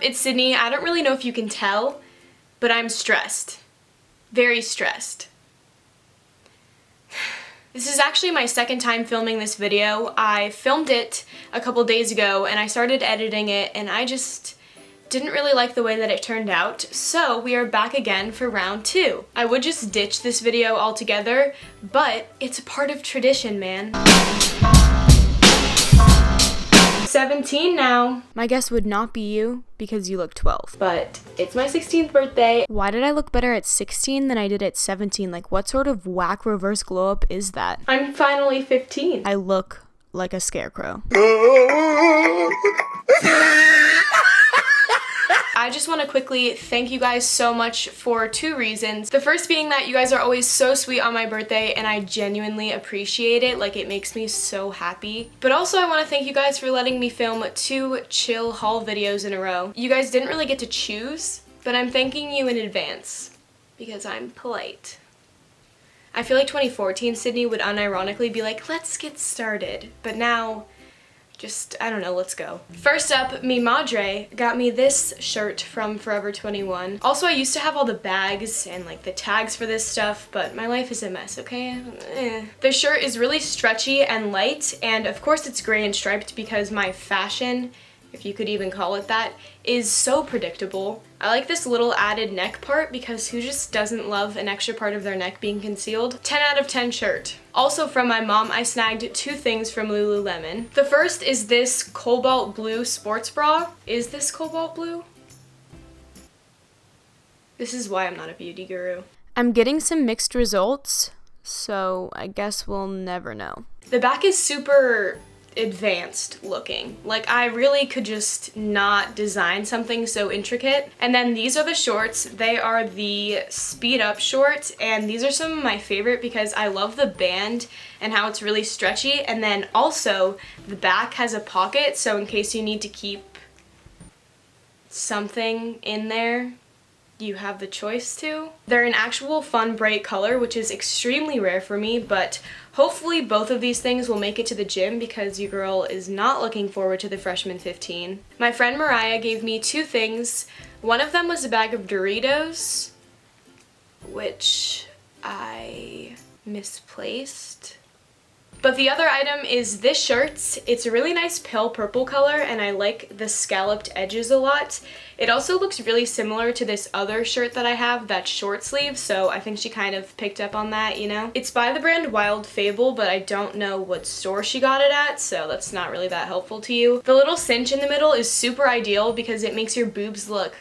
it's Sydney. I don't really know if you can tell, but I'm stressed. Very stressed. This is actually my second time filming this video. I filmed it a couple days ago and I started editing it and I just didn't really like the way that it turned out, so we are back again for round 2. I would just ditch this video altogether, but it's a part of tradition, man. 17 now. My guess would not be you because you look 12. But it's my 16th birthday. Why did I look better at 16 than I did at 17? Like, what sort of whack reverse glow up is that? I'm finally 15. I look like a scarecrow. I just want to quickly thank you guys so much for 2 reasons. The first being that you guys are always so sweet on my birthday and I genuinely appreciate it. Like, it makes me so happy. But also I want to thank you guys for letting me film 2 chill haul videos in a row. You guys didn't really get to choose, but I'm thanking you in advance because I'm polite. I feel like 2014 Sydney would unironically be like, let's get started. But now, just, I don't know, let's go. First up, mi madre got me this shirt from Forever 21. Also, I used to have all the bags and like the tags for this stuff, but my life is a mess, okay? The shirt is really stretchy and light, and of course it's gray and striped because my fashion, if you could even call it that, is so predictable. I like this little added neck part because who just doesn't love an extra part of their neck being concealed? 10 out of 10 shirt. Also from my mom, I snagged 2 things from Lululemon. The first is this cobalt blue sports bra. Is this cobalt blue? This is why I'm not a beauty guru. I'm getting some mixed results, so I guess we'll never know. The back is super advanced looking. Like, I really could just not design something so intricate. And then these are the shorts. They are the speed up shorts, and these are some of my favorite because I love the band and how it's really stretchy. And then also the back has a pocket, so in case you need to keep something in there, you have the choice to. They're an actual fun bright color, which is extremely rare for me, but hopefully both of these things will make it to the gym because your girl is not looking forward to the freshman 15. My friend Mariah gave me 2 things. One of them was a bag of Doritos, which I misplaced. But the other item is this shirt. It's a really nice pale purple color and I like the scalloped edges a lot. It also looks really similar to this other shirt that I have that's short sleeve, so I think she kind of picked up on that, you know? It's by the brand Wild Fable, but I don't know what store she got it at, so that's not really that helpful to you. The little cinch in the middle is super ideal because it makes your boobs look...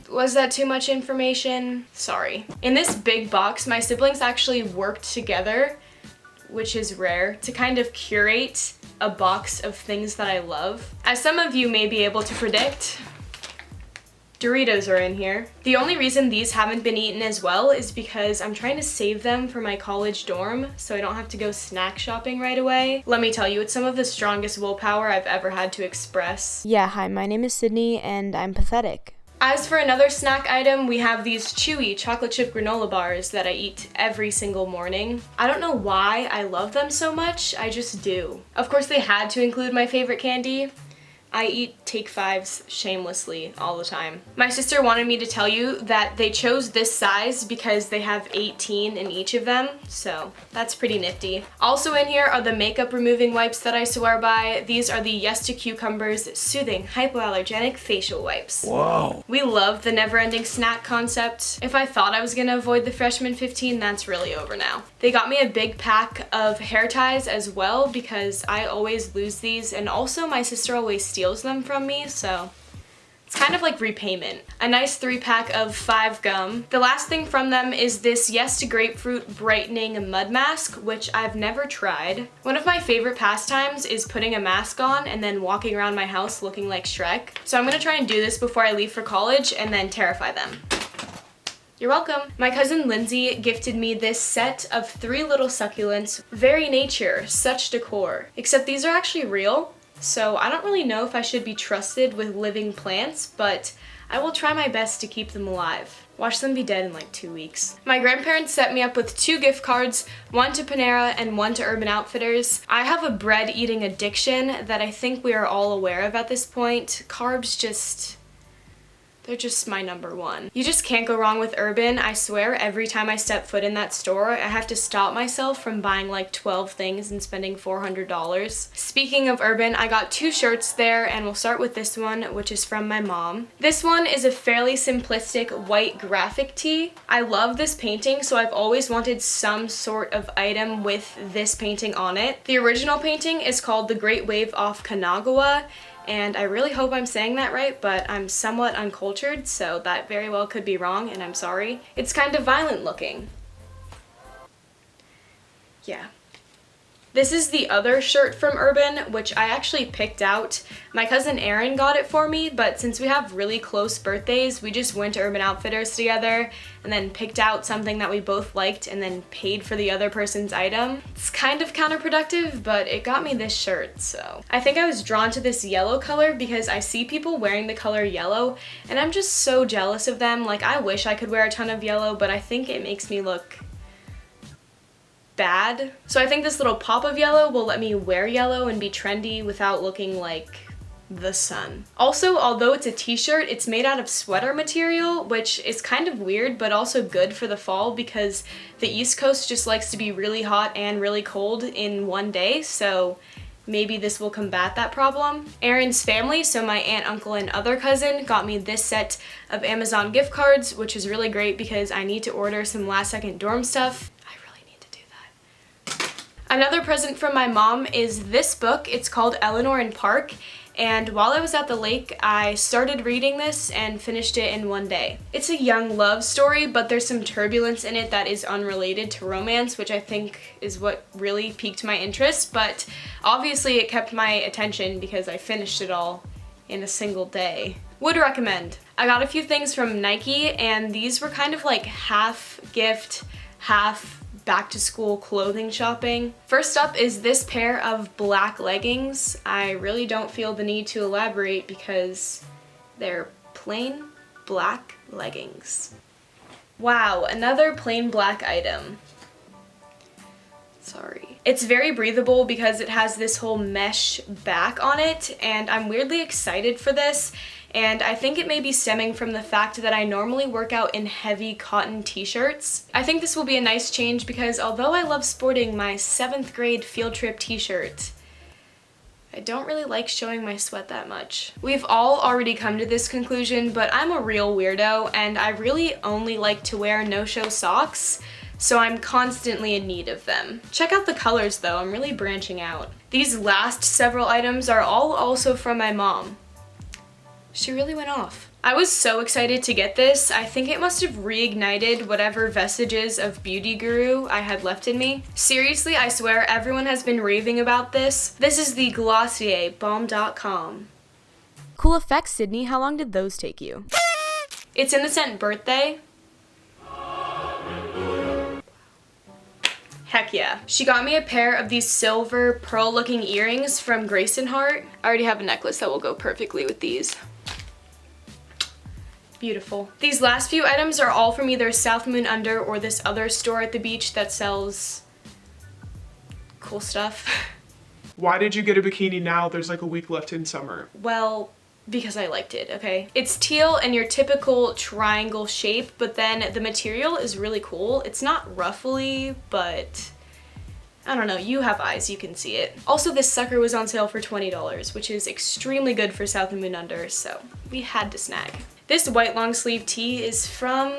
Was that too much information? Sorry. In this big box, my siblings actually worked together, which is rare, to kind of curate a box of things that I love. As some of you may be able to predict, Doritos are in here. The only reason these haven't been eaten as well is because I'm trying to save them for my college dorm so I don't have to go snack shopping right away. Let me tell you, it's some of the strongest willpower I've ever had to express. Yeah, hi, my name is Sydney and I'm pathetic. As for another snack item, we have these chewy chocolate chip granola bars that I eat every single morning. I don't know why I love them so much, I just do. Of course they had to include my favorite candy. I eat Take 5s shamelessly all the time. My sister wanted me to tell you that they chose this size because they have 18 in each of them, so that's pretty nifty. Also in here are the makeup removing wipes that I swear by. These are the Yes to Cucumbers Soothing Hypoallergenic Facial Wipes. Whoa! We love the never-ending snack concept. If I thought I was gonna avoid the freshman 15, that's really over now. They got me a big pack of hair ties as well because I always lose these, and also my sister always steals them from me, so it's kind of like repayment. A nice 3-pack of 5 gum. The last thing from them is this Yes to Grapefruit Brightening Mud Mask, which I've never tried. One of my favorite pastimes is putting a mask on and then walking around my house looking like Shrek. So I'm gonna try and do this before I leave for college and then terrify them. You're welcome. My cousin Lindsay gifted me this set of 3 little succulents. Very nature, such decor. Except these are actually real. So I don't really know if I should be trusted with living plants, but I will try my best to keep them alive. Watch them be dead in like 2 weeks. My grandparents set me up with 2 gift cards, one to Panera and one to Urban Outfitters. I have a bread eating addiction that I think we are all aware of at this point. Carbs they're just my number one. You just can't go wrong with Urban. I swear every time I step foot in that store, I have to stop myself from buying like 12 things and spending $400. Speaking of Urban, I got 2 shirts there, and we'll start with this one, which is from my mom. This one is a fairly simplistic white graphic tee. I love this painting, so I've always wanted some sort of item with this painting on it. The original painting is called The Great Wave off Kanagawa, and I really hope I'm saying that right, but I'm somewhat uncultured, so that very well could be wrong, and I'm sorry. It's kind of violent looking. Yeah. This is the other shirt from Urban, which I actually picked out. My cousin Erin got it for me, but since we have really close birthdays, we just went to Urban Outfitters together and then picked out something that we both liked and then paid for the other person's item. It's kind of counterproductive, but it got me this shirt, so. I think I was drawn to this yellow color because I see people wearing the color yellow, and I'm just so jealous of them. Like, I wish I could wear a ton of yellow, but I think it makes me look bad. So I think this little pop of yellow will let me wear yellow and be trendy without looking like the sun. Also, although it's a t-shirt, it's made out of sweater material, which is kind of weird but also good for the fall because the East Coast just likes to be really hot and really cold in one day, so maybe this will combat that problem. Erin's family, so my aunt, uncle, and other cousin, got me this set of Amazon gift cards, which is really great because I need to order some last-second dorm stuff. Another present from my mom is this book. It's called Eleanor Park, and while I was at the lake, I started reading this and finished it in one day. It's a young love story, but there's some turbulence in it that is unrelated to romance, which I think is what really piqued my interest, but obviously it kept my attention because I finished it all in a single day. Would recommend. I got a few things from Nike, and these were kind of like half gift, half back to school clothing shopping. First up is this pair of black leggings. I really don't feel the need to elaborate because they're plain black leggings. Wow, another plain black item. Sorry. It's very breathable because it has this whole mesh back on it, and I'm weirdly excited for this. And I think it may be stemming from the fact that I normally work out in heavy cotton t-shirts. I think this will be a nice change because although I love sporting my 7th grade field trip t-shirt, I don't really like showing my sweat that much. We've all already come to this conclusion, but I'm a real weirdo and I really only like to wear no-show socks, so I'm constantly in need of them. Check out the colors though, I'm really branching out. These last several items are all also from my mom. She really went off. I was so excited to get this. I think it must have reignited whatever vestiges of beauty guru I had left in me. Seriously, I swear everyone has been raving about this. This is the Glossier Balm.com. Cool effects, Sydney. How long did those take you? It's in the scent Birthday. Heck yeah. She got me a pair of these silver pearl looking earrings from Grace & Heart. I already have a necklace that will go perfectly with these. Beautiful. These last few items are all from either South Moon Under or this other store at the beach that sells cool stuff. Why did you get a bikini now? There's like a week left in summer. Well, because I liked it, okay? It's teal and your typical triangle shape, but then the material is really cool. It's not ruffly, but I don't know, you have eyes, you can see it. Also, this sucker was on sale for $20, which is extremely good for South Moon Under, so we had to snag. This white long sleeve tee is from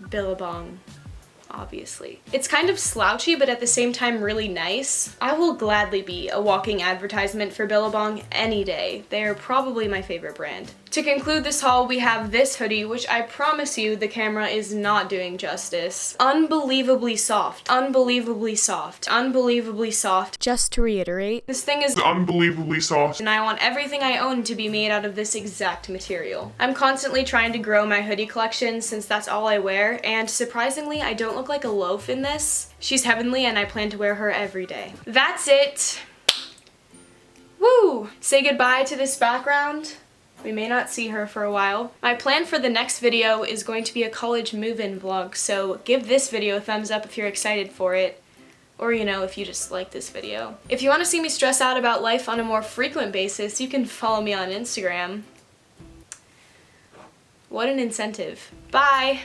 Billabong, obviously. It's kind of slouchy, but at the same time really nice. I will gladly be a walking advertisement for Billabong any day. They are probably my favorite brand. To conclude this haul, we have this hoodie, which I promise you the camera is not doing justice. Unbelievably soft. Unbelievably soft. Unbelievably soft. Just to reiterate, This thing is Unbelievably soft. and I want everything I own to be made out of this exact material. I'm constantly trying to grow my hoodie collection since that's all I wear, and surprisingly, I don't look like a loaf in this. She's heavenly and I plan to wear her every day. That's it. Woo! Say goodbye to this background. We may not see her for a while. My plan for the next video is going to be a college move-in vlog, so give this video a thumbs up if you're excited for it. Or, you know, if you just like this video. If you want to see me stress out about life on a more frequent basis, you can follow me on Instagram. What an incentive. Bye!